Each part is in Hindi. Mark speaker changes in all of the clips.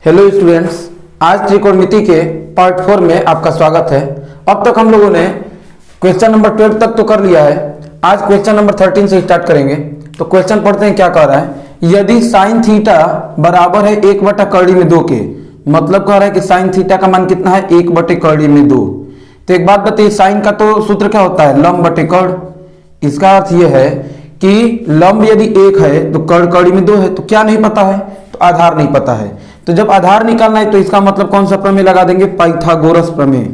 Speaker 1: हेलो स्टूडेंट्स, आज त्रिकोणमिति के पार्ट 4 में आपका स्वागत है। अब तक हम लोगों ने क्वेश्चन नंबर 12 तक तो कर लिया है। आज क्वेश्चन नंबर 13 से स्टार्ट करेंगे। तो क्वेश्चन पढ़ते हैं क्या कह रहा है। यदि साइन थीटा बराबर है 1/कड़ी में 2 के, मतलब कह रहा है कि साइन थीटा का मान कितना है 1/कड़ी में 2। तो एक बात बताइए, साइन का तो सूत्र क्या होता है लंब बटे कड़। इसका अर्थ यह है कि लंब यदि 1 है तो कड़ कड़ी में 2 है। तो क्या नहीं पता है, तो आधार नहीं पता है। तो जब आधार निकालना है तो इसका मतलब कौन सा प्रमेय लगा देंगे, पाइथागोरस प्रमेय।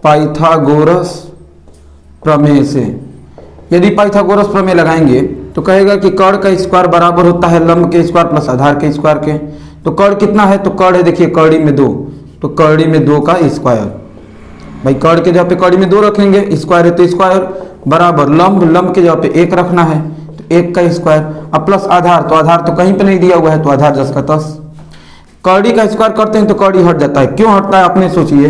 Speaker 1: पाइथागोरस प्रमेय से यदि पाइथागोरस प्रमेय लगाएंगे तो कहेगा कि कड़ का स्क्वायर बराबर होता है लंब के स्क्वायर प्लस आधार के स्क्वायर के। तो कड़ कितना है, तो कड़ है देखिए कड़ी में 2, तो कड़ी में 2 का स्क्वायर। भाई कड़ के जगह पे कड़ी में 2 रखेंगे, स्क्वायर है तो स्क्वायर बराबर लंब के जगह पे 1 रखना है तो 1 का स्क्वायर, अब प्लस आधार, तो आधार तो कहीं पे नहीं दिया हुआ है तो आधार 10 का 10। कड़ी का स्क्वायर करते हैं तो कड़ी हट जाता है। क्यों हटता है अपने सोचिए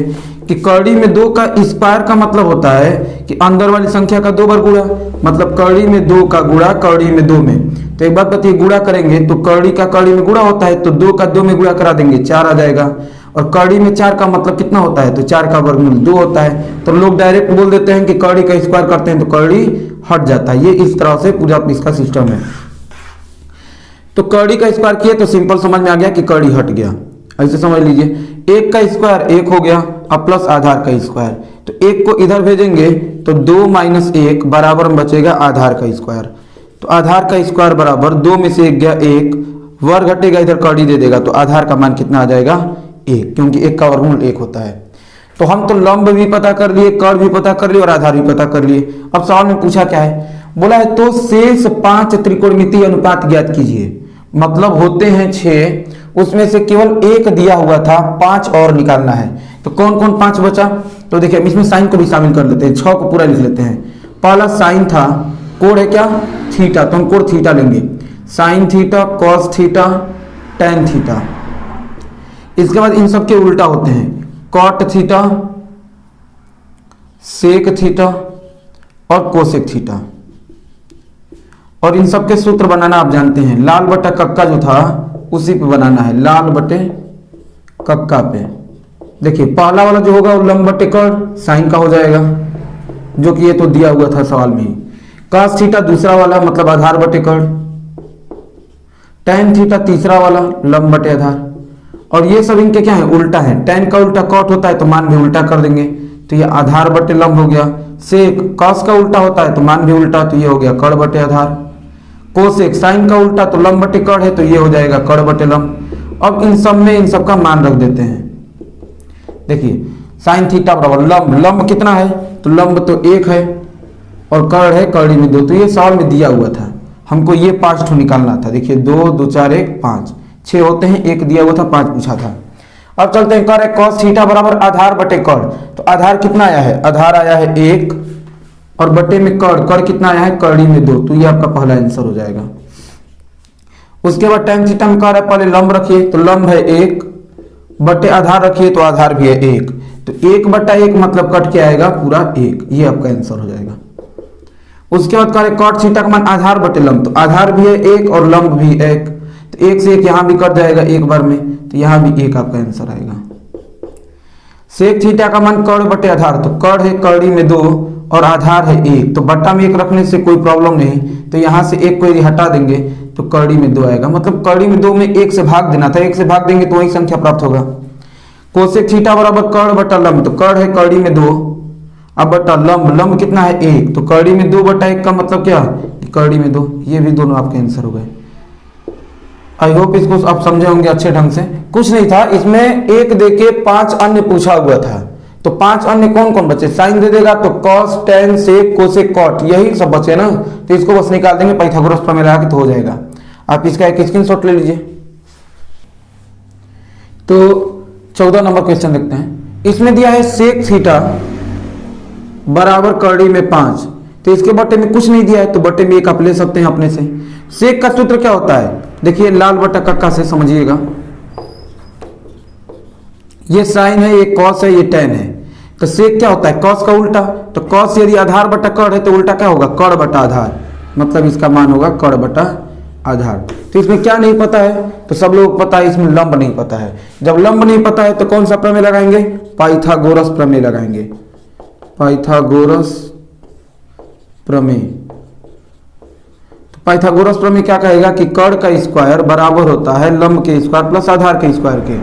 Speaker 1: कि कड़ी में 2 का स्क्वायर का मतलब होता है कि अंदर वाली संख्या का 2 बार गुणा, मतलब कड़ी में 2 का गुणा कड़ी में 2 में। तो एक बात बताइए, गुणा करेंगे तो कड़ी का कड़ी में गुणा होता है तो 2 का 2 में गुणा करा देंगे 4 आ जाएगा। और कड़ी में 4 का मतलब कितना होता है, तो 4 का वर्गमूल 2 होता है। तो लोग डायरेक्ट बोल देते हैं कि कड़ी का स्क्वायर करते हैं तो कड़ी हट जाता है। ये इस तरह से पूरा इसका सिस्टम है। तो कड़ी का स्क्वायर किए तो सिंपल समझ में आ गया कि कड़ी हट गया। ऐसे समझ लीजिए 1 का स्क्वायर 1 हो गया, अब प्लस आधार का स्क्वायर, तो 1 को इधर भेजेंगे तो 2 - 1 बराबर में बचेगा आधार का स्क्वायर। तो आधार का स्क्वायर बराबर 2 में से 1 गया 1, वर्ग घटेगा इधर कड़ी दे देगा तो आधार का मान कितना आ जाएगा 1, क्योंकि 1 का वर्गमूल 1 होता है। तो हम तो लंब भी पता कर लिए, कड़ भी पता कर लिए और आधार भी पता कर लिए। अब सवाल में पूछा क्या है, बोला है तो शेष 5 त्रिकोणमितीय अनुपात ज्ञात कीजिए। मतलब होते हैं 6, उसमें से केवल 1 दिया हुआ था, 5 और निकालना है। तो कौन कौन 5 बचा, तो देखिए इसमें साइन को भी शामिल कर लेते हैं, 6 को पूरा लिख लेते हैं। पहला साइन था, कोण है क्या थीटा, तो हम कोण थीटा लेंगे। Sine theta, cos theta, tan theta. इसके बाद इन सब के उल्टा होते हैं, कॉट थीटा, सेक थीटा और कोसेक थीटा। और इन सब के सूत्र बनाना आप जानते हैं, लाल बटा कक्का जो था उसी पे बनाना है, लाल बटे कक्का पे। देखिए पहला वाला जो होगा वो लंब बटे कड़ साइन का हो जाएगा, जो कि ये तो दिया हुआ था सवाल में ही। कॉस थीटा दूसरा वाला मतलब आधार बटे कड़, टेन थीटा तीसरा वाला लंब बटे आधार। और ये सब इनके क्या है उल्टा है, टेन का उल्टा कॉट होता है तो मान भी उल्टा कर देंगे तो ये आधार बटे लंब हो गया। सेक कॉस का उल्टा होता है तो मान भी उल्टा, तो ये हो गया कड़ बटे आधार। कोसेक साइन का उल्टा तो लंब बटे कड़ है तो ये हो जाएगा कड़ बटे लंब। अब इन सब में इन सब का मान रख देते हैं। देखिए साइन थीटा बराबर लंब कितना है, तो लंब तो 1 है और कड़ है कड़ी में 2। तो ये सवाल में दिया हुआ था, हमको ये 5 निकालना था। देखिए 2 2 4 1 5, 6 होते हैं, 1 दिया हुआ था 5 पूछा था। अब चलते हैं, कह रहे कॉस थीटा बराबर आधार बटे कड़। तो आधार कितना आया है, आधार आया है 1 और बटे में कड़ कितना आया है कड़ी में 2, तो ये आपका पहला आंसर हो जाएगा। उसके बाद टेन थीटा में कह रहा है पहले लंब रखिए, तो लंब है 1 बटे आधार रखिए तो आधार भी है 1, तो 1/1 मतलब कट के आएगा पूरा 1, ये आपका आंसर हो जाएगा। उसके बाद कह रहे कॉट थीटा का मान आधार बटे लंब, तो आधार भी है 1 और लंब भी 1, तो 1 से 1 यहां भी कट जाएगा एक बार में, तो यहां भी 1 आपका आंसर आएगा। सेक थीटा का मान कड़ बटे आधार, तो कड़ है कड़ी में 2 और आधार है 1, तो बट्टा में 1 रखने से कोई प्रॉब्लम नहीं, तो यहां से 1 को यदि हटा देंगे तो कड़ी में 2 आएगा। मतलब कड़ी में 2 में 1 से भाग देना था, 1 से भाग देंगे तो वही संख्या प्राप्त होगा। कोसेक थीटा बराबर कड़ बटा लंब, तो कड़ है कड़ी में 2 अब बटा लंब कितना है 1, तो कड़ी में 2/1 का मतलब क्या कड़ी में 2। ये भी दोनों आपके आंसर हो गए। आई होप इसको आप समझे होंगे अच्छे ढंग से। कुछ नहीं था इसमें, 1 देके 5 अन्य पूछा हुआ था, तो 5 अन्य कौन कौन बचे, साइन दे देगा तो cos tan sec cosec cot यही सब बचे ना, तो इसको बस निकाल देंगे पाइथागोरस प्रमेय लगा के तो हो जाएगा। आप इसका एक स्क्रीनशॉट ले लीजिए। तो 14 नंबर क्वेश्चन देखते हैं। इसमें दिया है सेक थीटा बराबर कड़ी में 5, तो इसके बटे में कुछ नहीं दिया है तो बटे में 1 आप ले सकते हैं अपने से। सेक का सूत्र क्या होता है, देखिए लाल बटा कक्का से समझिएगा, ये साइन है, ये कॉस है, ये टेन है। तो सेक क्या होता है कॉस का उल्टा, तो कॉस यदि आधार बटा कड़ है तो उल्टा क्या होगा कड़ बटा आधार, मतलब इसका मान होगा कड़ बटा आधार। तो इसमें क्या नहीं पता है, तो सब लोग पता है, इसमें लंब नहीं पता है। जब लंब नहीं पता है तो कौन सा प्रमेय लगाएंगे, पाइथागोरस प्रमेय लगाएंगे, पाइथागोरस प्रमेय। तो पाइथागोरस प्रमेय क्या कहेगा कि कर्ण का स्क्वायर बराबर होता है लंब के स्क्वायर प्लस आधार के स्क्वायर के।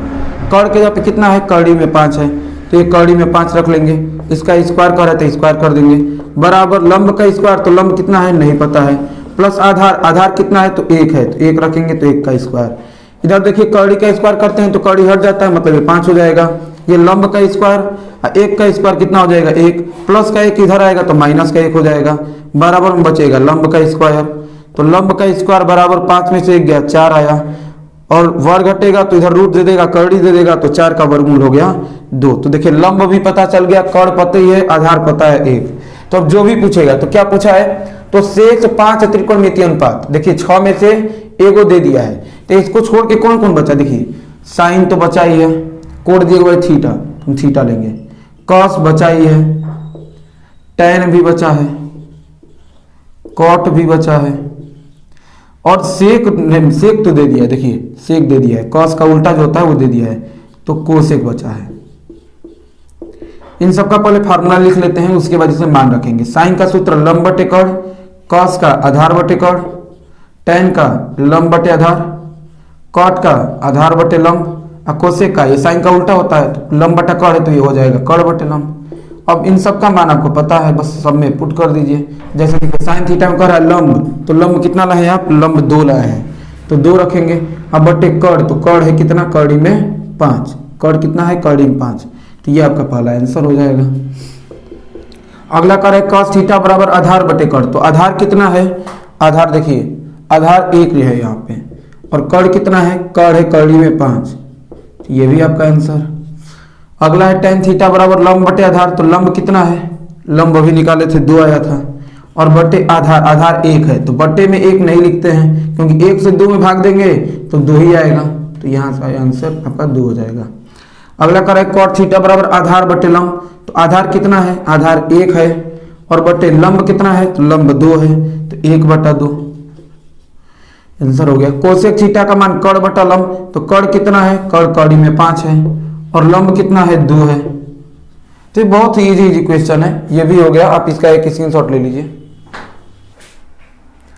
Speaker 1: कर्ण के जगह पे कितना है, कड़ी में 5 है, तो ये कड़ी में 5 रख लेंगे, इसका स्क्वायर कर है तो स्क्वायर कर देंगे, बराबर लंब का स्क्वायर, तो लंब कितना है नहीं पता है, प्लस आधार, आधार कितना है तो 1 है, तो 1 रखेंगे तो 1 का स्क्वायर। इधर देखिए कड़ी का स्क्वायर करते हैं तो कड़ी हट जाता है, मतलब ये 5 हो जाएगा। ये लंब का स्क्वायर, 1 का स्क्वायर कितना हो जाएगा 1, प्लस का 1 इधर आएगा तो माइनस का 1 हो जाएगा, बराबर में बचेगा लंब का स्क्वायर। तो लंब का स्क्वायर बराबर 5 में से 1 गया 4 आया, और वर्ग घटेगा तो इधर रूट दे देगा, कड़ी दे देगा, तो 4 का वर्गमूल हो गया 2। तो देखिए लंब भी पता चल गया, कर्ण पता ही है, आधार पता है 1। तो अब जो भी पूछेगा तो क्या पूछा है, तो शेष 5 त्रिकोणमितीय अनुपात, देखिए 6 में से 1 दे दिया है, तो इसको छोड़ के कौन कौन बचा, देखिए साइन तो बचा ही है, कोड दिए हुए थीटा, हम थीटा लेंगे, कॉस बचा ही है, टैन भी बचा है, कॉट भी बचा है, और सेक तो दे दिया है, देखिए सेक दे दिया है, कॉस का उल्टा जो होता है वो दे दिया है, तो कोसेक बचा है। इन सबका पहले फार्मूला लिख लेते हैं, उसके बाद इसे मान रखेंगे। साइन का सूत्र लंब बटे कर्ण, कॉस का आधार बटे कर्ण, टैन का लंब बटे आधार, कॉट का आधार बटे लंब, और कोसेक का, ये साइन का उल्टा होता है तो लंब बटा कर्ण है तो ये हो जाएगा कर्ण बटे लंब। अब इन सब का मान आपको पता है, बस सब में पुट कर दीजिए। जैसे कि साइन थीटा में कह रहा है लंब, तो लंब कितना लाए हैं आप, लंब 2 लाए हैं, तो 2 रखेंगे। अब बटे कर्ण, तो कर्ण है कितना, कड़ी में 5, कर्ण कितना है, कड़ी में 5, तो ये आपका पहला आंसर हो जाएगा। अगला कर है cos थीटा बराबर आधार बटे कर्ण, तो आधार कितना है, आधार देखिए आधार 1 है यहाँ पे, और कर्ण कितना है, कर्ण है कड़ी में 5, तो ये भी आपका आंसर। अगला है tan थीटा बराबर लंब बटे आधार, तो लंब कितना है, लंब अभी निकाले थे 2 आया था, और बटे आधार, आधार 1 है, तो बटे में 1 नहीं लिखते हैं क्योंकि 1 से 2 में भाग देंगे तो 2 ही आएगा, तो यहाँ से आंसर आपका 2 हो जाएगा। अगला कर है cot थीटा बराबर आधार बटे लंब, तो आधार कितना है, आधार 1 है, और बटे लंब कितना है, तो लंब 2 है, तो 1/2 आंसर हो गया। कोसेक थीटा का मान कर्ण बटा लंब, तो कर्ण कितना है, कर्ण कड़ी में 5 है, और लंब कितना है 2 है। तो बहुत ही इजी क्वेश्चन है, ये भी हो गया। आप इसका एक स्क्रीनशॉट ले लीजिए।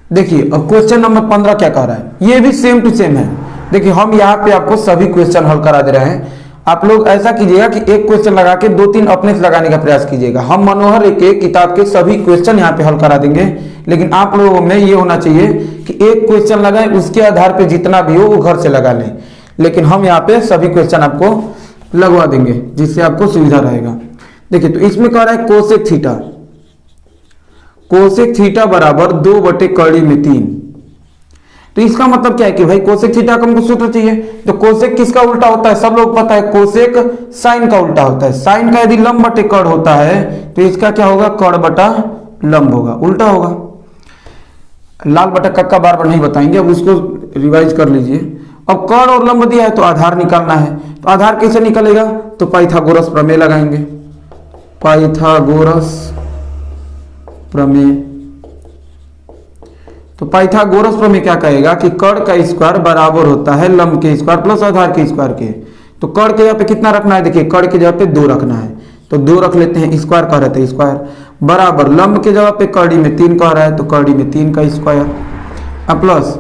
Speaker 1: देखिए अब क्वेश्चन नंबर 15 क्या कह रहा है, ये भी सेम टू सेम है। देखिए हम यहाँ पे आपको सभी क्वेश्चन हल करा दे रहे हैं। आप लोग ऐसा कीजिएगा कि एक क्वेश्चन लगा के 2-3 अपने से लगाने का प्रयास कीजिएगा। हम मनोहर एक किताब के सभी क्वेश्चन यहाँ पे हल करा देंगे, लेकिन आप लोगों में ये होना चाहिए कि एक क्वेश्चन लगाएं, उसके आधार पे जितना भी हो वो घर से लगा लें। लेकिन हम यहाँ पे सभी क्वेश्चन आपको लगवा देंगे, जिससे आपको सुविधा रहेगा। देखिए तो इसमें कह रहा है कोसेक थीटा, कोसेक थीटा बराबर 2/3। तो इसका मतलब क्या है कि भाई कोसेक थीटा का हमको सूत्र चाहिए। तो कोसेक किसका उल्टा होता है, सब लोग पता है, कोसेक साइन का उल्टा होता है। साइन का यदि लंब बटे कर्ण होता है तो इसका क्या होगा, कर्ण बटा लंब होगा, उल्टा होगा। लाल बटा कक्का बार बार नहीं बताएंगे, अब उसको रिवाइज कर लीजिए। अब कर्ण और लंब दिया है तो आधार निकालना है, तो आधार कैसे निकलेगा, तो पाइथागोरस प्रमेय लगाएंगे, पाइथागोरस प्रमेय। तो पाइथागोरस प्रमेय क्या कहेगा कि कर्ण का स्क्वायर बराबर होता है लंब के स्क्वायर प्लस आधार के स्क्वायर के। तो कर्ण के जगह पे कितना रखना है, देखिए कर्ण के जगह पे 2 रखना है, तो 2 रख लेते हैं, स्क्वायर कह रहे थे स्क्वायर, बराबर लंब के जगह पे कड़ी में 3 कह रहा है, तो कड़ी में 3 का स्क्वायर, अब प्लस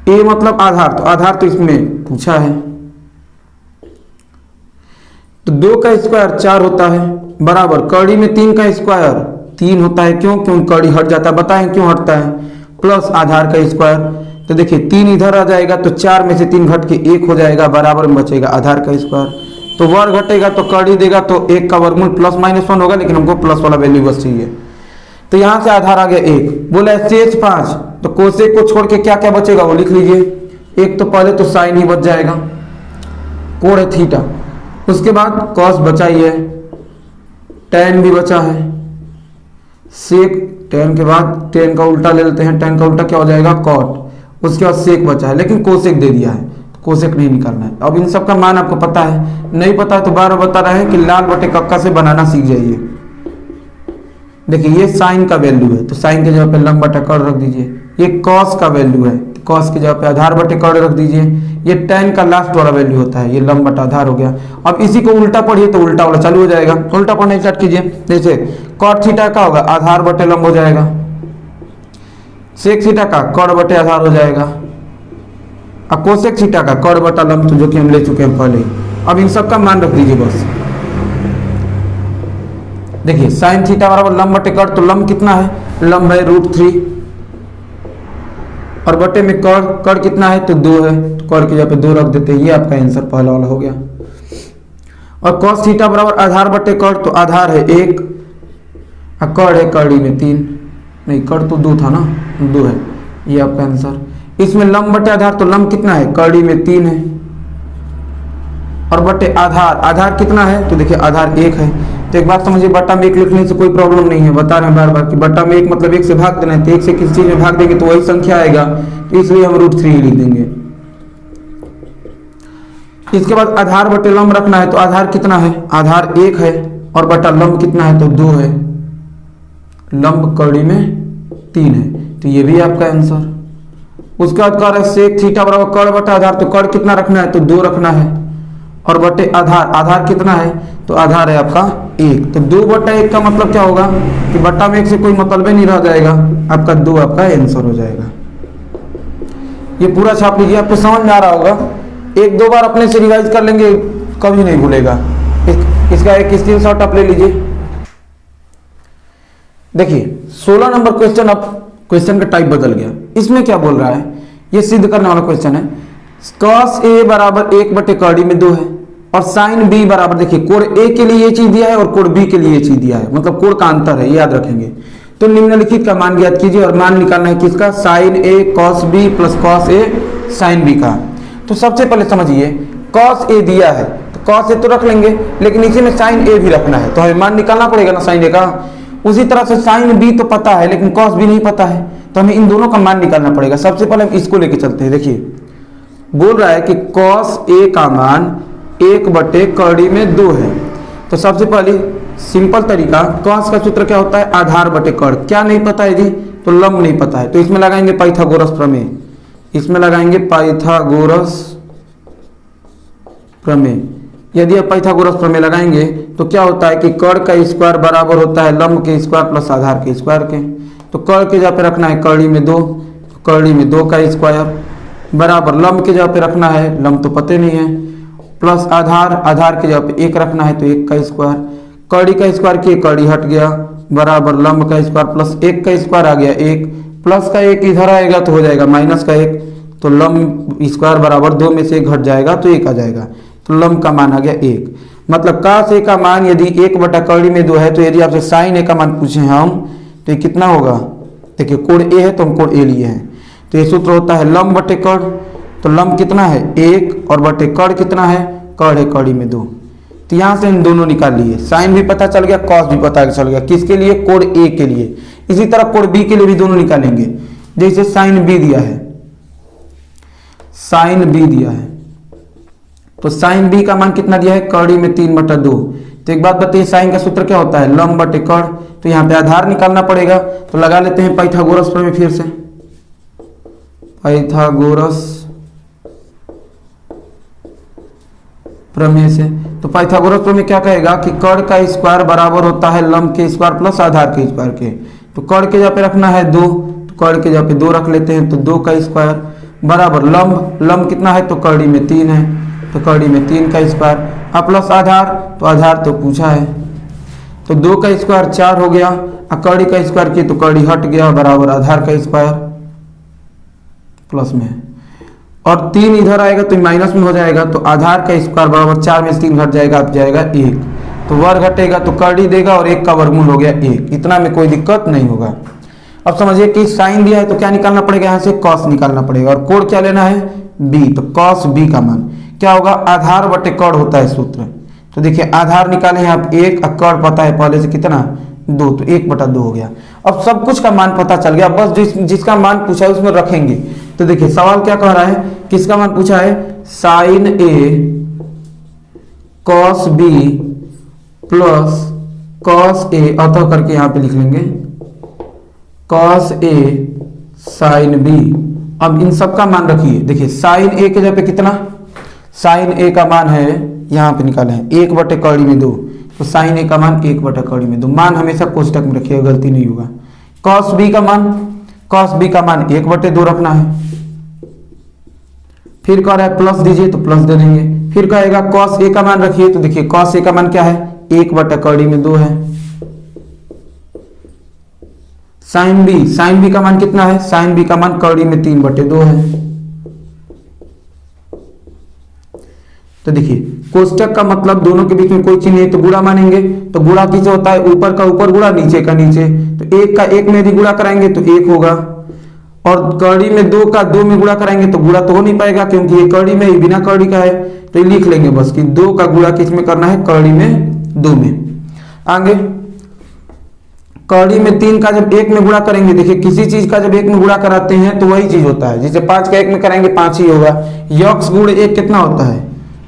Speaker 1: ए मतलब आधार, तो आधार तो इसमें पूछा है, तो 2 का स्क्वायर 4 होता है, बराबर कड़ी में 3 का स्क्वायर 3 होता है, क्यों, क्यों कड़ी हट जाता है, बताएं क्यों हटता है, प्लस आधार का स्क्वायर। तो देखिए 3 इधर आ जाएगा तो 4 में से 3 घट के 1 हो जाएगा, बराबर में बचेगा आधार का स्क्वायर। तो वर्ग घटेगा तो कड़ी देगा, तो 1 का वर्गमूल +-1 होगा, लेकिन हमको प्लस वाला वैल्यू बस चाहिए। तो यहां से आधार आ गया 1, बोला शेष 5, तो कोसेक को छोड़ के क्या क्या बचेगा वो लिख लीजिए। एक तो पहले तो साइन ही बच जाएगा, कोण है थीटा, उसके बाद कॉस बचा ही है, टैन भी बचा है, सेक, टैन के बाद टैन का उल्टा ले लेते हैं, टैन का उल्टा क्या हो जाएगा, कॉट, उसके बाद सेक बचा है, लेकिन कोसेक दे दिया है, कोसेक नहीं निकालना है। अब इन सब का मान आपको पता है, नहीं पता है तो बार बार बता रहे हैं कि लाल बटे कक्का से बनाना सीख जाइए। देखिए ये साइन का वैल्यू है, तो साइन के जगह पे लंब बटा कर्ण रख दीजिए। ये कॉस का वैल्यू है, कॉस की जगह पे आधार बटे कॉड रख दीजिए। ये tan का लास्ट वाला वैल्यू होता है, ये लंब बटा आधार हो गया। अब इसी को उल्टा पढ़िए तो उल्टा वाला चालू हो जाएगा। उल्टा पढ़ने स्टार्ट कीजिए। जैसे कॉट थीटा का होगा आधार बटे लंब हो जाएगा, सेक थीटा का कॉड बटे आधार हो जाएगा, और कोसेक थीटा का कॉड बटा लंब, तो जो कि हम ले चुके हैं पहले ही। अब इन सब का मान रख दीजिए बस। देखिए साइन थीटा बराबर लंब बटे कॉड, तो लंब कितना है, लंब है √3 और बटे में कॉड कितना है तो 2 है, तो कॉड की जगह पे 2 रख देते हैं। ये आपका आंसर पहला वाला हो गया। और कॉस थीटा बराबर आधार बटे कॉड, तो आधार है 1 और कॉड है कड़ी में 3, नहीं कॉड तो 2 था ना, 2 है, ये आपका आंसर। इसमें लंब बटे आधार, तो लंब कितना है कड़ी में 3 है और बटे आधार कितना है, तो देखिए आधार 1 है। तो एक बात समझिए, बट्टा में 1 लिखने से कोई प्रॉब्लम नहीं है, बता रहे हैं बार बार कि बट्टा में 1 मतलब 1 से भाग देना है, तो 1 से किसी चीज में भाग देंगे तो वही संख्या आएगा, तो इसलिए हम √3 लिख देंगे। इसके बाद आधार बटे लंब रखना है, तो आधार कितना है, आधार 1 है और बटा लंब कितना है तो 2 है, लंब कड़ी में 3 है, तो ये भी आपका आंसर। उसके बाद कह रहे सेक थीटा बराबर कॉड बटा आधार, तो कॉड कितना रखना है तो 2 रखना है और बटे आधार कितना है तो आधार है आपका 1, तो 2 बटा 1 का मतलब क्या होगा कि बट्टा में 1 से कोई मतलब ही नहीं रह जाएगा, आपका 2 आपका आंसर हो जाएगा। ये पूरा छाप लीजिए, आपको समझ में आ रहा होगा। 1-2 बार अपने से रिवाइज कर लेंगे, कभी नहीं भूलेगा। इसका एक स्क्रीनशॉट आप ले लीजिए। देखिए 16 नंबर क्वेश्चन, अब क्वेश्चन का टाइप बदल गया। इसमें क्या बोल रहा है, ये सिद्ध करने वाला क्वेश्चन है। cos A बराबर 1 बटे कड़ी में 2 है और साइन B बराबर, देखिए कोण A के लिए ये चीज दिया है और कोण B के लिए ये चीज दिया है, मतलब कोण का अंतर है, ये याद रखेंगे। तो निम्नलिखित का मान ज्ञात कीजिए और मान निकालना है किसका, sine A cos B plus cos A sine B का। तो सबसे पहले समझिए cos A दिया है तो cos A तो रख लेंगे, लेकिन इसी में साइन A भी रखना है, तो हमें मान निकालना पड़ेगा ना साइन A का। उसी तरह से साइन B तो पता है लेकिन cos B नहीं पता है, तो हमें इन दोनों का मान निकालना पड़ेगा। सबसे पहले हम इसको लेके चलते हैं। देखिए बोल रहा है कि cos A का मान 1 बटे कड़ी में 2 है, तो सबसे पहले सिंपल तरीका, cos का सूत्र क्या होता है, आधार बटे कड़। क्या नहीं पता है जी, तो लंब नहीं पता है, तो इसमें लगाएंगे पाइथागोरस प्रमेय, इसमें लगाएंगे पाइथागोरस प्रमेय। यदि आप पाइथागोरस प्रमेय लगाएंगे तो क्या होता है कि कड़ का स्क्वायर बराबर होता है लंब के स्क्वायर प्लस आधार के स्क्वायर के। तो कड़ के जगह पे रखना है कड़ी में 2, कड़ी में 2 का स्क्वायर बराबर लंब के जगह पे रखना है, लंब तो पते नहीं है, प्लस आधार के जगह पे 1 रखना है तो 1 का स्क्वायर, कड़ी का स्क्वायर की कड़ी हट गया बराबर लंब का स्क्वायर प्लस 1 का स्क्वायर आ गया 1, प्लस का 1 इधर आएगा तो हो जाएगा माइनस का 1, तो लंब स्क्वायर बराबर 2 में से 1 घट जाएगा तो 1 आ जाएगा, तो लंब का मान आ गया 1। मतलब cos A का मान यदि 1 बटा कड़ी में 2 है, तो यदि आपसे साइन A का मान पूछे हम तो ये कितना होगा, देखिए कोण A है तो हम कोण A लिए हैं, तो ये सूत्र होता है लंब बटे कड़। तो लंब कितना है 1 और बटे कड़ कितना है, कड़ है कड़ी में 2, तो यहाँ से इन दोनों निकाल लिए, साइन भी पता चल गया cos भी पता चल गया, किसके लिए, कोण A के लिए। इसी तरह कोण B के लिए भी दोनों निकालेंगे। जैसे साइन B दिया है, साइन B दिया है, तो साइन B का मान कितना दिया है, कड़ी में 3 बटा 2। तो एक बात बताइए साइन का सूत्र क्या होता है, लंब बटे कड़। तो यहाँ पे आधार निकालना पड़ेगा, तो लगा लेते हैं पाइथागोरस प्रमेय फिर से, पाइथागोरस प्रमेय से। तो पाइथागोरस प्रमेय क्या कहेगा कि कड़ का स्क्वायर बराबर होता है लंब के स्क्वायर प्लस आधार के स्क्वायर के। तो कड़ के जगह पे रखना है 2, तो कड़ के जगह पे 2 रख लेते हैं, तो 2 का स्क्वायर बराबर लंब कितना है तो कड़ी में 3 है, तो कड़ी में 3 का स्क्वायर, अब प्लस आधार, तो आधार तो पूछा है, तो 2 का स्क्वायर 4 हो गया, और कड़ी का स्क्वायर की तो कड़ी हट गया बराबर आधार का स्क्वायर प्लस में, और 3 इधर आएगा तो माइनस में हो जाएगा, तो आधार का स्क्वायर बराबर 4 में से 3 घट जाएगा, अब जाएगा 1, तो वर्ग घटेगा तो कड़ी देगा और 1 का वर्गमूल हो गया 1। इतना में कोई दिक्कत नहीं होगा। अब समझिए कि साइन दिया है तो क्या निकालना पड़ेगा, यहाँ से कॉस निकालना पड़ेगा, और कोण क्या लेना है B, तो कॉस B का मान क्या होगा, आधार बटे कड़ होता है सूत्र। तो देखिए आधार निकाले हैं आप 1, और कड़ पता है पहले से कितना 2, तो 1 बटा 2 हो गया। अब सब कुछ का मान पता चल गया, बस जिसका मान पूछा है उसमें रखेंगे। तो देखिए सवाल क्या कह रहा है, किसका मान पूछा है, sine A cos B plus cos A, अतः करके यहाँ पे लिख लेंगे cos A साइन B, अब इन सब का मान रखिए, देखिए साइन ए के जगह पे कितना, साइन ए का मान है यहाँ पे निकाले हैं 1/2, तो साइन ए का मान 1/2, मान हमेशा कोष्टक में रखिएगा, गलती नहीं होगा। कॉस बी का मान, कॉस बी का मान 1/2 रखना है। फिर कह रहा है प्लस दीजिए तो प्लस दे देंगे। फिर कहेगा कॉस ए का मान रखिए, तो देखिए कॉस ए का मान क्या है 1/2 है। साइन बी, साइन बी का मान कितना है, साइन बी का मान 3/2 है। तो देखिए कोष्टक का मतलब दोनों के बीच में कोई चिन्ह है तो गुणा मानेंगे, तो गुणा किसे होता है, ऊपर का ऊपर गुणा, नीचे का नीचे, तो 1 का 1 में यदि गुणा कराएंगे तो 1 होगा, और कड़ी में 2 का 2 में गुणा कराएंगे तो गुणा तो हो नहीं पाएगा क्योंकि ये कड़ी में, बिना कड़ी का है, तो ये लिख लेंगे बस कि 2 का गुणा किस में करना है, कड़ी में 2 में। आगे कड़ी में 3 का जब 1 में गुणा करेंगे, देखिए किसी चीज का जब 1 में गुणा कराते हैं तो वही चीज होता है, जैसे 5 का 1 में कराएंगे 5 ही होगा। यक्स गुण 1 कितना होता है,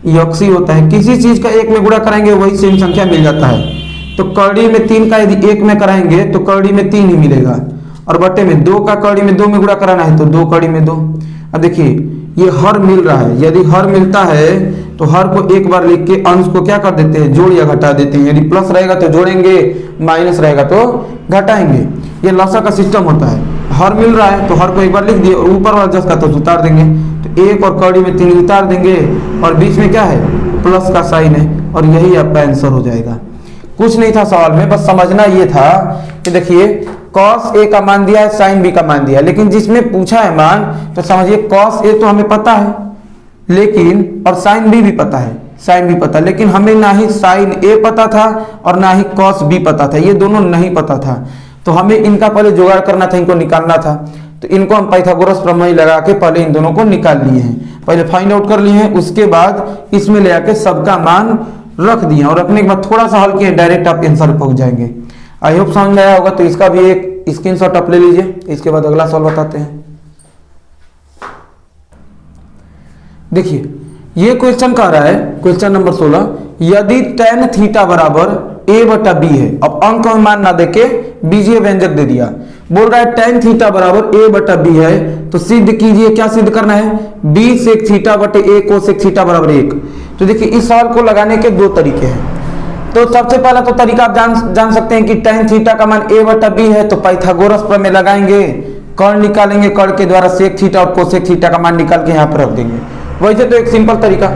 Speaker 1: यक्स ही होता है। किसी चीज का 1 में गुणा कराएंगे वही सेम संख्या मिल जाता है। तो कड़ी में 3 का यदि 1 में कराएंगे तो कड़ी में 3 ही मिलेगा, और बटे में 2 का कड़ी में 2 में गुणा कराना है तो 2 कड़ी में 2। अब देखिए ये हर मिल रहा है, यदि हर मिलता है तो हर को एक बार लिख के अंश को क्या कर देते हैं, जोड़ या घटा देते हैं। यदि प्लस रहेगा तो जोड़ेंगे, माइनस रहेगा तो घटाएंगे। ये लसा का सिस्टम होता है। हर मिल रहा है तो हर को एक बार लिख दिए और ऊपर वाला 10 का तो उतार देंगे, तो 1 और कड़ी में 3 उतार देंगे और बीच में क्या है, प्लस का साइन है, और यही आपका आंसर हो जाएगा। कुछ नहीं था सवाल में, बस समझना ये था कि देखिए कॉस ए का मान दिया है, साइन बी का मान दिया है, लेकिन जिसमें पूछा है मान तो समझिए कॉस ए तो हमें पता है, लेकिन और साइन बी भी पता है, साइन भी पता, लेकिन हमें ना ही साइन ए पता था और ना ही कॉस बी पता था, ये दोनों नहीं पता था। तो हमें इनका पहले जुगाड़ करना था, इनको निकालना था। तो इनको हम पाइथागोरस प्रमेय लगा के पहले इन दोनों को निकाल लिए हैं, पहले फाइंड आउट कर लिए हैं, उसके बाद इसमें ले आके सबका मान रख दिए, और रखने के बाद थोड़ा सा हल किए, डायरेक्ट आप आंसर पहुंच जाएंगे। आई होप समझ में आया होगा। तो इसका भी एक स्क्रीनशॉट आप ले लीजिए, इसके बाद अगला सवाल बताते हैं। देखिए ये क्वेश्चन कह रहा है, क्वेश्चन नंबर 16, यदि tan थीटा बराबर a/b है। अब अंक में मान ना देके बीजीय व्यंजक दे दिया, बोल रहा है tan थीटा बराबर a/b है, तो सिद्ध कीजिए। क्या सिद्ध करना है, b sec थीटा बटे a cosec थीटा बराबर 1। तो देखिए इस सवाल को लगाने के 2 तरीके हैं। तो सबसे पहला तो तरीका आप जान सकते हैं कि tan थीटा का मान a/b है, तो पाइथागोरस प्रमेय लगाएंगे, कर्ण निकालेंगे, कर्ण के द्वारा sec थीटा और cosec थीटा का मान निकाल के यहाँ पर रख देंगे। वैसे तो एक सिंपल तरीका,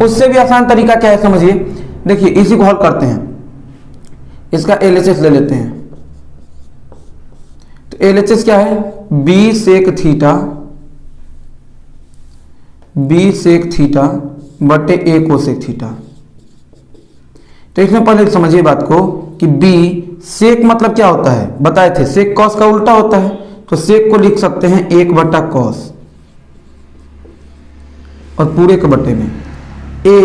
Speaker 1: उससे भी आसान तरीका क्या है समझिए। देखिए इसी को हल करते हैं, इसका LHS ले लेते हैं। तो LHS क्या है, b sec थीटा बटे a cosec थीटा। तो इसमें पहले समझिए बात को कि b sec मतलब क्या होता है, बताए थे sec cos का उल्टा होता है, तो sec को लिख सकते हैं 1/cos, और पूरे के बटे में a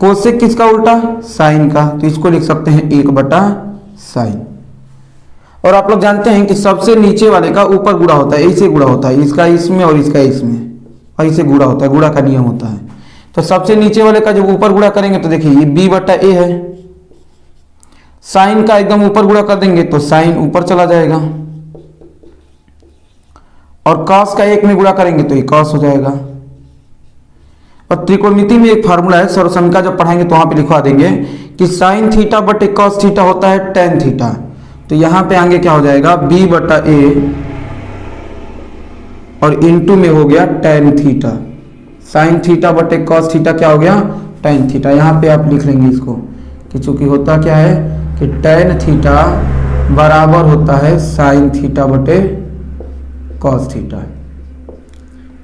Speaker 1: कोसेक किसका उल्टा, साइन का, तो इसको लिख सकते हैं 1/sin। और आप लोग जानते हैं कि सबसे नीचे वाले का ऊपर गुणा होता है, ऐसे गुणा होता है, इसका इसमें और इसका इसमें, ऐसे गुणा होता है, गुणा का नियम होता है। तो सबसे नीचे वाले का जब ऊपर गुणा करेंगे तो देखिए ये b/a है, साइन का एकदम ऊपर गुणा कर देंगे तो साइन ऊपर चला जाएगा, और cos का 1 में गुणा करेंगे तो ये cos हो जाएगा। और त्रिकोणमिति में एक फार्मूला है, सर्वसमीका जब पढ़ाएंगे तो वहां पे लिखवा देंगे कि साइन थीटा बटे cos थीटा होता है tan थीटा। तो यहां पे आगे क्या हो जाएगा, b/a और इनटू में हो गया tan थीटा, साइन थीटा बटे cos थीटा क्या हो गया, tan थीटा। यहां पे आप लिख लेंगे इसको कि चूंकि होता क्या है कि tan थीटा बराबर होता है साइन थीटा बटे cos थीटा।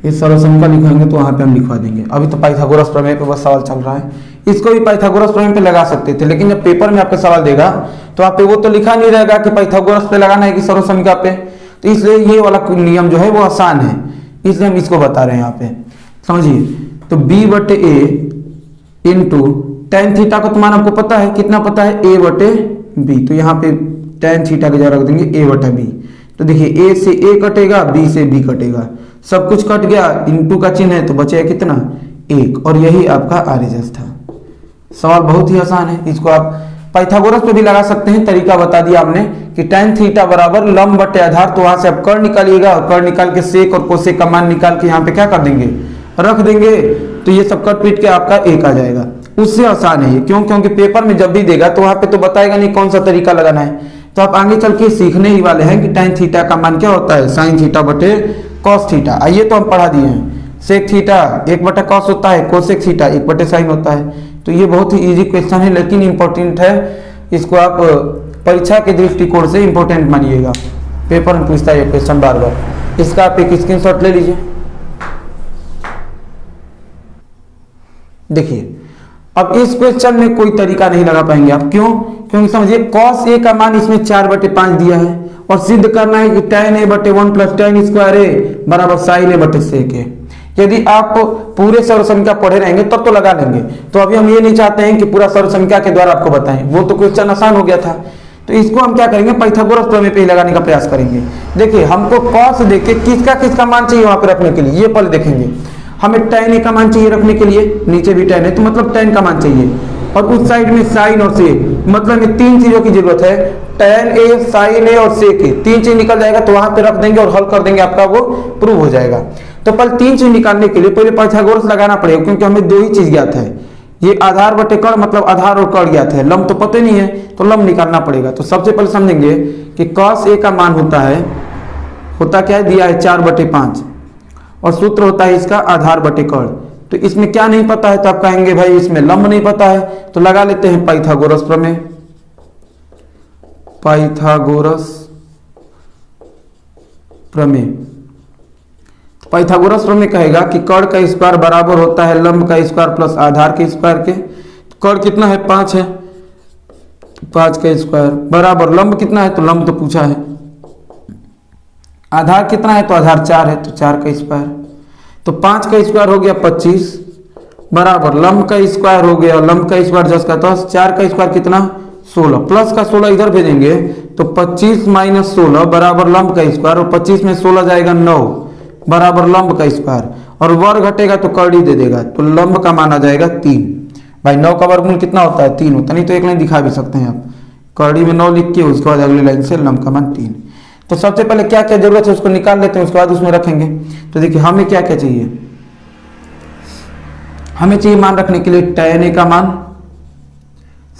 Speaker 1: ये सर्वसमीका लिखाएंगे तो वहां पे हम लिखवा देंगे। अभी तो पाइथागोरस प्रमेय पे बस सवाल चल रहा है, इसको भी पाइथागोरस प्रमेय पे लगा सकते थे, लेकिन जब पेपर में आपका सवाल देगा तो आप पे वो तो लिखा नहीं रहेगा कि पाइथागोरस पे लगाना है कि सर्वसमीका पे, तो इसलिए ये वाला नियम जो है वो आसान है, इसलिए हम इसको बता रहे हैं यहाँ पे, समझिए। तो b/a इंटू tan थीटा का तो मान आपको पता है, कितना पता है, a/b, तो यहाँ पे tan थीटा की जगह रख देंगे a/b। तो देखिए a से a कटेगा, b से b कटेगा, सब कुछ कट गया, इनटू का चिन्ह है तो बचेगा कितना, 1, और यही आपका RHS था। सवाल बहुत ही आसान है, इसको आप पाइथागोरस पे भी लगा सकते हैं, तरीका बता दिया आपने कि tan थीटा बराबर लंब बटे आधार, तो वहां से आप कर्ण निकालिएगा और कर्ण निकाल के सेक और कोसेक का मान निकाल के यहाँ पे क्या कर देंगे, रख देंगे, तो ये सब कट पीट के आपका एक आ जाएगा। उससे आसान है ये, क्यों? क्योंकि पेपर में जब भी देगा तो वहां पे तो बताएगा नहीं कौन सा तरीका लगाना है, तो आप आगे चल के सीखने ही वाले हैं कि tan थीटा का मान क्या होता है, sin थीटा बटे cos थीटा। आइए तो हम पढ़ा दिए हैं, सेक थीटा 1/cos होता है, कोसेक थीटा 1/sin होता है। तो ये बहुत ही इजी क्वेश्चन है, लेकिन इंपॉर्टेंट है, इसको आप परीक्षा के दृष्टिकोण से इंपॉर्टेंट मानिएगा, पेपर में पूछता है ये क्वेश्चन बार बार। इसका आप एक स्क्रीनशॉट ले लीजिए। देखिए अब इस क्वेश्चन में कोई तरीका नहीं लगा पाएंगे आप, क्यों? क्योंकि समझिए cos a का मान इसमें 4/5 दिया है और सिद्ध करना है कि tan a बटे 1 प्लस tan स्क्वायर a बराबर sin a बटे sec a। यदि आप पूरे सर्वसंख्या पढ़े रहेंगे तब तो लगा लेंगे, तो अभी हम ये नहीं चाहते हैं कि पूरा सर्वसंख्या के द्वारा आपको बताएं, वो तो क्वेश्चन आसान हो गया था। तो इसको हम क्या करेंगे, पाइथागोरस प्रमेय पे ही लगाने का प्रयास करेंगे। देखिए हमको cos देके किसका किसका मान चाहिए वहां पर रखने के लिए, ये पहले देखेंगे। हमें tan a का मान चाहिए रखने के लिए, नीचे भी tan है तो मतलब tan का मान चाहिए, और उस साइड में sin और sec, मतलब ये तीन चीजों की जरूरत है, tan a, sin a और sec a, तीन चीज निकल जाएगा तो वहां पे रख देंगे और हल कर देंगे, आपका वो प्रूव हो जाएगा। तो पहले तीन चीज निकालने के लिए पहले पाइथागोरस लगाना पड़ेगा, क्योंकि हमें दो ही चीज ज्ञात है, ये आधार बटे कर्ण मतलब आधार और कर्ण ज्ञात है, लंब तो पता नहीं है तो लंब निकालना पड़ेगा। तो सबसे पहले समझेंगे कि cos a का मान होता क्या है, दिया है 4/5 और सूत्र होता है इसका आधार बटे कर्ण। तो इसमें क्या नहीं पता है, तो आप कहेंगे भाई इसमें लंब नहीं पता है, तो लगा लेते हैं पाइथागोरस प्रमेय। पाइथागोरस प्रमेय, पाइथागोरस प्रमेय कहेगा कि कर्ण का स्क्वायर बराबर होता है लंब का स्क्वायर प्लस आधार के स्क्वायर के। कर्ण कितना है, 5 है, 5 का स्क्वायर बराबर लंब कितना है, तो लंब तो पूछा है, आधार कितना है, तो आधार 4 है, तो 4 का स्क्वायर, तो 5 का स्क्वायर हो गया 25 बराबर लंब का स्क्वायर हो गया, लंब का स्क्वायर 10 का, तो 4 का स्क्वायर कितना 16, प्लस का 16 इधर भेजेंगे तो 25 माइनस 16 बराबर लंब का स्क्वायर, और 25 में 16 जाएगा 9 बराबर लंब का स्क्वायर, और वर्ग घटेगा तो कड़ी दे देगा, तो लंब का मान आ जाएगा 3। भाई 9 का वर्गमूल कितना होता है, 3 होता, नहीं तो एक लाइन दिखा भी सकते हैं आप, कड़ी में 9 लिख के उसके बाद अगली लाइन से लंब का मान 3। तो सबसे पहले क्या क्या जरूरत है उसको निकाल लेते हैं, उसके बाद उसमें रखेंगे। तो देखिए हमें क्या क्या चाहिए, हमें चाहिए मान रखने के लिए tan a का मान,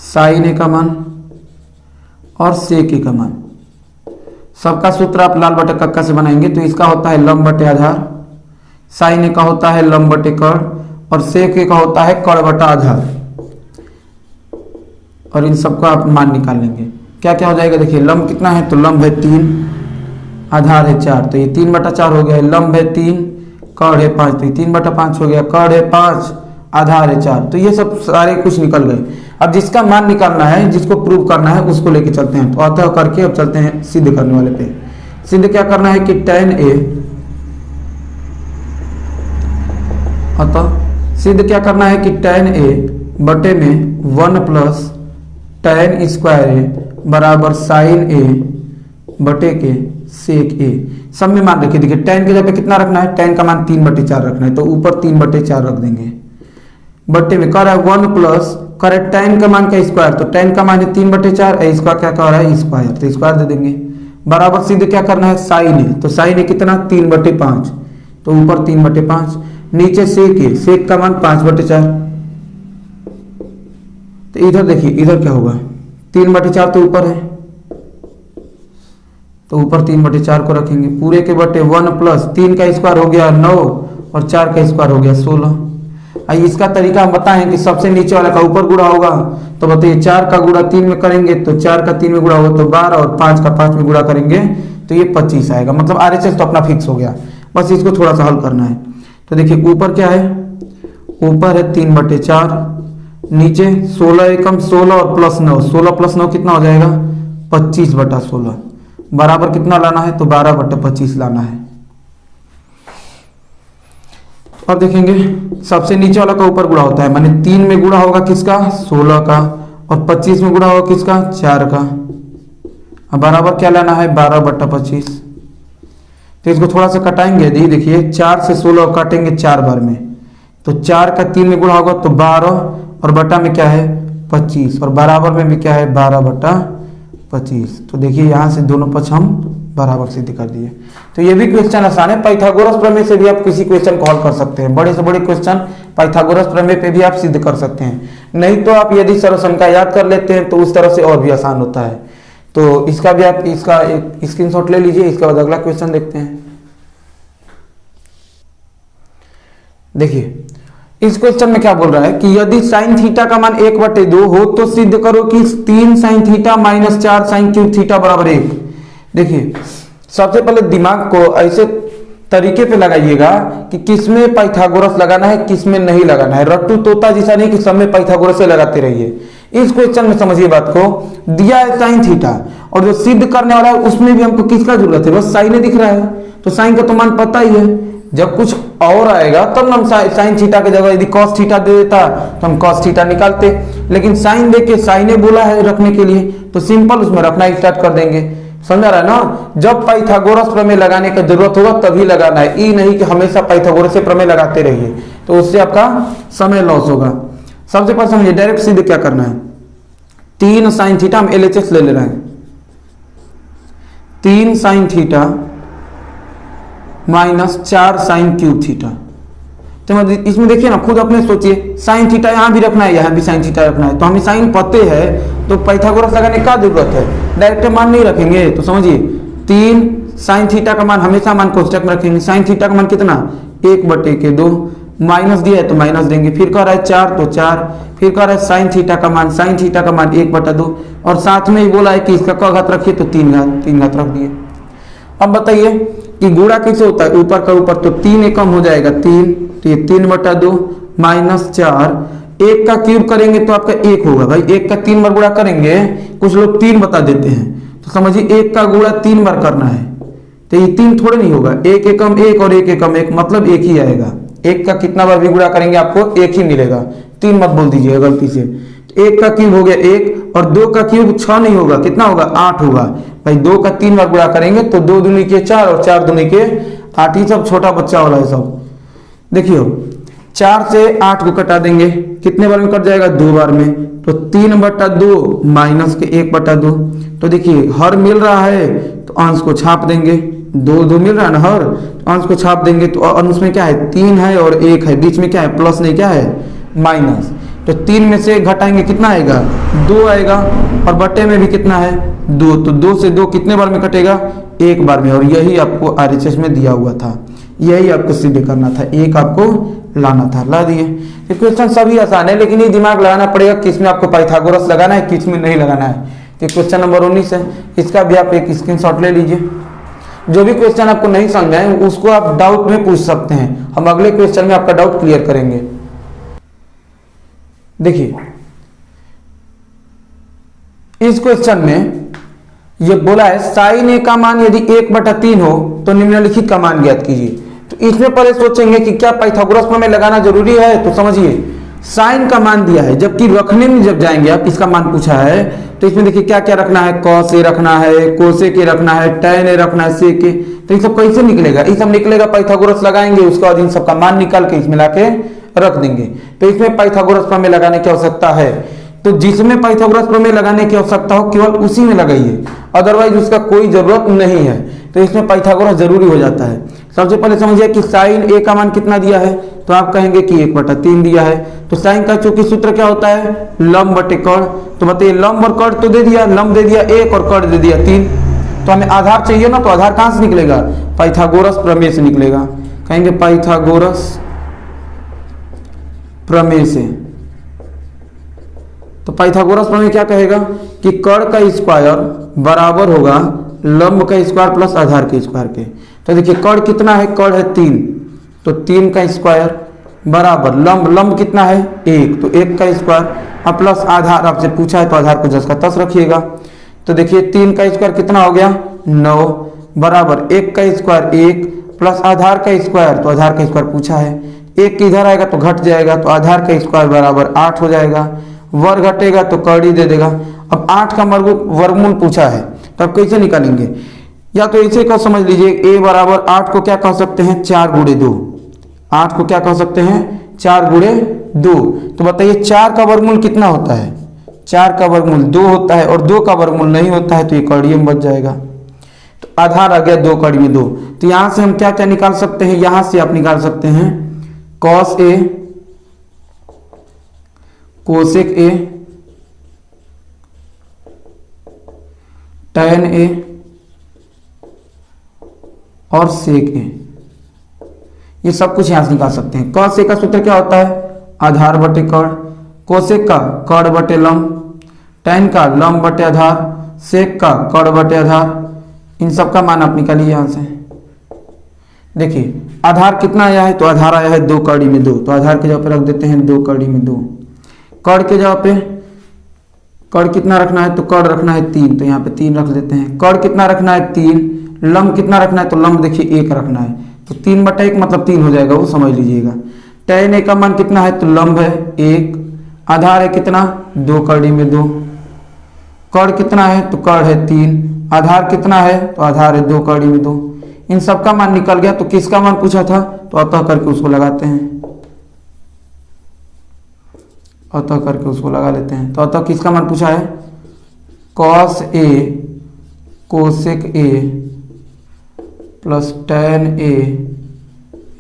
Speaker 1: sin a का मान और sec a का मान। सबका सूत्र आप लाल बटे कक्का से बनाएंगे, तो इसका होता है लंब बटे आधार, sin a का होता है लंब बटे कर्ण, और sec a का होता है कर्ण बटा आधार, और इन सबका आप मान निकाल लेंगे। क्या क्या हो जाएगा, देखिए लंब कितना है, तो लंब है 3, आधार है 4, तो ये 3/4 हो गया, लंब है 3, कर्ण है 5, तो ये 3/5 हो गया, कर्ण है 5, आधार है 4, तो ये सब सारे कुछ निकल गए। अब जिसका मान निकालना है, जिसको प्रूव करना है, उसको लेके चलते हैं। तो अतः करके अब चलते हैं सिद्ध करने वाले पे। सिद्ध क्या करना है कि tan a, अतः सिद्ध क्या करना है कि tan a बटे में 1 प्लस tan स्क्वायर a बराबर sin a बटे के sec a। सब में मान रखिए, देखिए tan के जगह पे कितना रखना है, tan का मान 3/4 रखना है, तो ऊपर 3/4 रख देंगे, बटे में कह रहा है 1 प्लस करे tan का मान का स्क्वायर, तो tan का मान है 3/4, इसका क्या कह रहा है स्क्वायर, तो स्क्वायर दे देंगे, बराबर सीधे क्या करना है sin a, तो sin a कितना 3/5, तो ऊपर 3/5, नीचे sec का मान 5/4, तो इधर देखिए इधर क्या होगा 3/4 तो ऊपर है, तो ऊपर 3/4 को रखेंगे, पूरे के बटे 1 प्लस 3 का स्क्वायर हो गया 9 और 4 का स्क्वायर हो गया 16। इसका तरीका हम बताएं कि सबसे नीचे वाला का ऊपर गुणा होगा, तो बताइए 4 का गुणा 3 में करेंगे तो 4 का 3 में गुणा होगा तो 12, और 5 का 5 में गुणा करेंगे तो ये 25 आएगा। मतलब RHS तो अपना फिक्स हो गया, बस इसको थोड़ा सा हल करना है। तो देखिए ऊपर क्या है, ऊपर है 3/4, नीचे 16 एकम 16 और प्लस 9, 16 प्लस 9 कितना हो जाएगा 25/16, बराबर कितना लाना है, तो 12/25 लाना है। और देखेंगे सबसे नीचे वाला का ऊपर गुणा होता है, माने 3 में गुणा होगा किसका 16 का, और 25 में गुणा होगा किसका 4 का, अब बराबर क्या लाना है 12/25। तो इसको थोड़ा सा कटाएंगे, देखिए 4 से 16 काटेंगे 4 बार में, तो 4 का 3 में गुणा होगा तो 12, और बटा में क्या है 25 और बराबर में भी क्या है 12/25। तो देखिए यहाँ से दोनों पक्ष हम बराबर सिद्ध कर दिए। तो ये भी क्वेश्चन आसान है। पाइथागोरस प्रमेय से भी आप किसी क्वेश्चन को हल कर सकते हैं। बड़े से बड़े क्वेश्चन पाइथागोरस प्रमेय पे भी आप सिद्ध कर सकते हैं। नहीं तो आप यदि सरलसंख्या याद कर लेते हैं तो उस तरह से और भी आसान होता है। तो इसका भी आप इसका एक स्क्रीनशॉट ले लीजिए। इसके बाद अगला क्वेश्चन देखते हैं। देखिए इस क्वेश्चन में क्या बोल रहा है कि यदि साइन थीटा का मान 1/2 हो तो सिद्ध करो कि 3 sine theta minus 4 sine cube theta बराबर 1। देखिए सबसे पहले दिमाग को ऐसे तरीके पे लगाइएगा कि किसमें पाइथागोरस लगाना है किसमें नहीं लगाना है। रट्टू तोता जैसा नहीं कि सब में पाइथागोरस से लगाते रहिए। इस क्वेश्चन में समझिए बात को, दिया है साइन थीटा और जो सिद्ध करने वाला है उसमें भी हमको किसका जरूरत है, बस साइन दिख रहा है। तो साइन का तो मान पता ही है। जब कुछ और आएगा तब हम साइन थीटा की जगह यदि कॉस थीटा दे देता तो हम कॉस थीटा निकालते, लेकिन साइन देके साइने बोला है रखने के लिए तो सिंपल उसमें रखना स्टार्ट कर देंगे। समझा रहा है ना। जब पाइथागोरस प्रमेय लगाने की जरूरत होगा तभी लगाना है, ये नहीं कि हमेशा पाइथागोरस से प्रमेय लगाते रहिए तो उससे आपका समय लॉस होगा। सबसे पहले समझिए डायरेक्ट सीधे क्या करना है। 3 साइन थीटा हम LHS ले रहे हैं। 3 sine theta minus 4 sine cube theta. तो इसमें देखिए ना, खुद अपने सोचिए, साइन थीटा यहाँ भी रखना है यहाँ भी साइन थीटा रखना है, तो हमें साइन पते है तो पाइथागोरस लगाने का जरूरत है, डायरेक्ट मान नहीं रखेंगे। तो समझिए 3 साइन थीटा का मान हमेशा मान कोष्टक में रखेंगे। साइन थीटा का मान कितना 1/2, माइनस दिया है तो माइनस देंगे, फिर कह रहा है 4 तो 4, फिर कह रहा है साइन थीटा का मान 1/2 और साथ में ही बोला है कि इसका क घात रखिए तो 3 घात रख दिए। अब बताइए कि गुणा कैसे होता है, ऊपर का ऊपर तो 3 एकम हो जाएगा 3, तो ये 3/2 माइनस 4, 1 का क्यूब करेंगे तो आपका 1 होगा। भाई 1 का 3 बार गुणा करेंगे, कुछ लोग 3 बता देते हैं, तो समझिए 1 का गुणा 3 बार करना है तो ये 3 थोड़े नहीं होगा, 1 एकम 1 और 1 एकम 1 मतलब 1 ही आएगा। 1 का कितना बार भी गुणा करेंगे आपको 1 ही मिलेगा, 3 मत बोल दीजिएगा गलती से। 1 का क्यूब हो गया 1 और 2 का क्यूब 6 नहीं होगा, कितना होगा 8 होगा। भाई 2 का 3 बार गुणा करेंगे तो 2 दूनी के 4 और 4 दूनी के 8, ही सब छोटा बच्चा वाला है सब। देखिए 4 से 8 को कटा देंगे, कितने बार में कट जाएगा 2 बार में, तो 3/2 माइनस के 1/2। तो देखिए हर मिल रहा है तो अंश को छाप देंगे, 2 मिल रहा है ना हर, तो अंश को छाप देंगे तो अंश में क्या है 3 है और 1 है, बीच में क्या है प्लस नहीं क्या है माइनस। तो 3 में से 1 घटाएंगे कितना आएगा 2 आएगा और बटे में भी कितना है 2, तो 2 से 2 कितने बार में कटेगा 1 बार में। और यही आपको RHS में दिया हुआ था, यही आपको सिद्ध करना था, 1 आपको लाना था, ला दिए। ये क्वेश्चन सभी आसान है लेकिन ये दिमाग लगाना पड़ेगा किसमें आपको पाइथागोरस लगाना है किसमें नहीं लगाना है। तो क्वेश्चन नंबर 19 है, इसका भी आप एक स्क्रीनशॉट ले लीजिए। जो भी क्वेश्चन आपको नहीं समझ आए उसको आप डाउट में पूछ सकते हैं, हम अगले क्वेश्चन में आपका डाउट क्लियर करेंगे। देखिए इस क्वेश्चन में ये बोला है साइन ए का मान यदि 1/3 हो तो निम्नलिखित का मान ज्ञात कीजिए। तो इसमें पहले सोचेंगे कि क्या पाइथागोरस प्रमेय लगाना जरूरी है। तो समझिए साइन का मान दिया है, जबकि रखने में जब जाएंगे आप इसका मान पूछा है तो इसमें देखिए क्या क्या रखना है, कॉस ए रखना है, कोसे के रखना है, टैन ए रखना है, सेक ए। तो ये सब कैसे निकलेगा, ये सब निकलेगा पाइथागोरस लगाएंगे, उसके बाद इन सबका मान निकाल के इसमें लाके रख देंगे। तो इसमें पाइथागोरस प्रमेय लगाने की आवश्यकता है, तो जिसमें पाइथागोरस प्रमेय लगाने की आवश्यकता हो केवल उसी में लगाइए, अदरवाइज उसका कोई जरूरत नहीं है। तो इसमें पाइथागोरस जरूरी हो जाता है। सबसे पहले समझिए कि साइन ए का मान कितना दिया है, तो आप कहेंगे कि 1/3 दिया है। तो साइन का चूंकि सूत्र क्या होता है लंब बटे कर्ण, तो बताइए लंब और कर्ण तो दे दिया, लंब दे दिया 1 और कर्ण दे दिया 3, तो हमें आधार चाहिए ना, तो आधार कहां से निकलेगा पाइथागोरस प्रमेय से निकलेगा। कहेंगे पाइथागोरस प्रमेय से। तो पाइथागोरस प्रमेय क्या कहेगा कि कर्ण का स्क्वायर बराबर होगा लंब का स्क्वायर प्लस आधार के स्क्वायर के। तो देखिए कर्ण कितना है, कर्ण है 3, तो 3 का स्क्वायर बराबर लंब, लंब कितना है 1, तो 1 का स्क्वायर और प्लस आधार, आपसे पूछा है तो आधार को 10 का 10 रखिएगा। तो देखिए 3 का स्क्वायर कितना हो गया 9 बराबर 1 का स्क्वायर 1 प्लस आधार का स्क्वायर, तो आधार का स्क्वायर पूछा है, 1 इधर आएगा तो घट जाएगा, तो आधार का स्क्वायर बराबर 8 हो जाएगा, वर्ग घटेगा तो कर्ण ही दे देगा। अब 8 का वर्गमूल पूछा है तो आप कैसे निकालेंगे, या तो इसे को समझ लीजिए a बराबर 8 को क्या कह सकते हैं 4 गुणे 2, 8 को क्या कह सकते हैं 4 गुणे 2। तो बताइए 4 का वर्गमूल कितना होता है, 4 का वर्गमूल 2 होता है और 2 का वर्गमूल नहीं होता है तो ये कौड़ियों में बच जाएगा। तो आधार आ गया 2 कौड़ी में 2। तो यहां से हम क्या क्या निकाल सकते हैं, यहां से आप निकाल सकते हैं cos A, cosec A, tan A और sec A। ये सब कुछ यहां से निकाल सकते हैं। cos A का सूत्र क्या होता है, आधार बटे कड़, कोसेक का कड़ बटे लंब, tan का लंब बटे आधार, sec का कड़ बटे आधार। इन सब का मान आप निकालिए यहां से। देखिए आधार कितना आया है, तो आधार आया है 2 कौड़ी में 2, तो आधार के जगह पे रख देते हैं 2 कौड़ी में 2। कड़ के जगह पे कड़ कितना रखना है, तो कड़ रखना है 3, तो यहाँ पे 3 रख देते हैं। कड़ कितना रखना है 3, लंब कितना रखना है, तो लंब देखिए 1 रखना है, तो 3/1 मतलब 3 हो जाएगा, वो समझ लीजिएगा। tan A का मान कितना है, तो लंब है 1, आधार है कितना 2 कौड़ी में 2, कड़ कितना है, तो कड़ है 3, आधार कितना है, तो आधार है 2 कौड़ी में 2। इन सब का मान निकल गया। तो किसका मान पूछा था, तो अतः करके उसको लगाते हैं, अतः करके उसको लगा लेते हैं। तो अतः किसका मान पूछा है, cos A cosec A plus tan A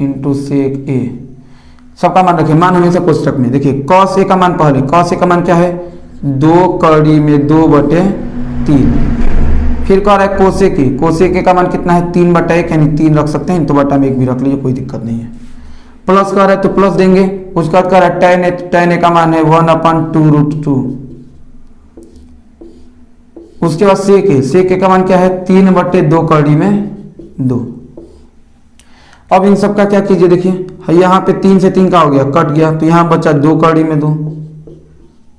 Speaker 1: into sec A। सबका मान रखिए, मान हमेशा कोष्टक में। देखिए cos A का मान पहले, cos A का मान क्या है 2 कौड़ी में 2/3। फिर कह रहा है कोसेक A, कोसेक A का मान कितना है 3/1, यानी 3 रख सकते हैं, तो बटा में 1 भी रख लीजिए, कोई दिक्कत नहीं है। प्लस कह रहा है तो प्लस देंगे, उसका कह रहा है tan A का मान है 1/2√2। उसके बाद सेक A का मान क्या है 3/2 कौड़ी में 2। अब इन सब का क्या कीजिए, देखिए यहाँ पे 3 से 3 का हो गया, कट गया, तो यहाँ बचा 2 कौड़ी में 2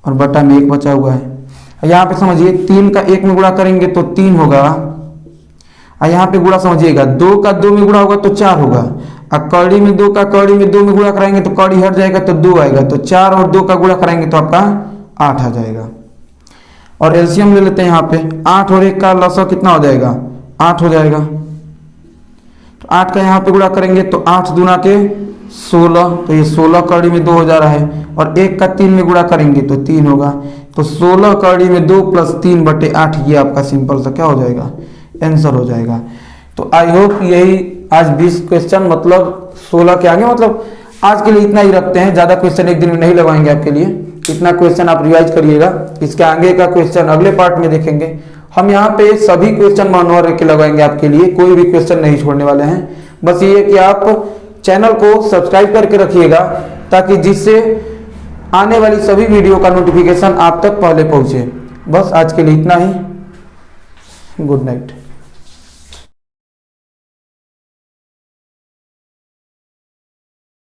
Speaker 1: और बटा में 1 बचा हुआ है। यहाँ पे समझिए 3 का 1 में गुणा करेंगे तो 3 होगा, और यहाँ पे गुणा समझिएगा 2 का 2 में गुणा होगा तो 4 होगा, और कौड़ी में 2 का कौड़ी में 2 में गुणा कराएंगे तो कौड़ी हट जाएगा तो 2 आएगा, तो 4 और 2 का गुणा कराएंगे तो आपका 8 आ जाएगा। और एलसीएम ले लेते हैं, यहाँ पे 8 और 1 का लसा कितना हो जाएगा 8 हो जाएगा, तो 8 का यहाँ पे गुणा करेंगे तो 8 दूना के 16, तो ये 16 कौड़ी में 2 हो जा रहा है, और 1 का 3 में गुणा करेंगे तो 3 होगा, तो 16 कौड़ी में 2 प्लस 3/8, ये आपका सिंपल सा क्या हो जाएगा, आंसर हो जाएगा। तो आई होप यही आज 20 क्वेश्चन मतलब 16 के आगे, मतलब आज के लिए इतना ही रखते हैं, ज़्यादा क्वेश्चन एक दिन में नहीं लगवाएंगे आपके लिए, इतना क्वेश्चन आप रिवाइज करिएगा। इसके आगे का क्वेश्चन अगले पार्ट में देखेंगे। हम यहाँ पे सभी क्वेश्चन मानवर के लगवाएंगे आपके लिए, कोई भी क्वेश्चन नहीं छोड़ने वाले हैं। बस ये कि आप चैनल को सब्सक्राइब करके रखिएगा, ताकि जिससे आने वाली सभी वीडियो का नोटिफिकेशन आप तक पहले पहुंचे। बस आज के लिए इतना ही, गुड नाइट।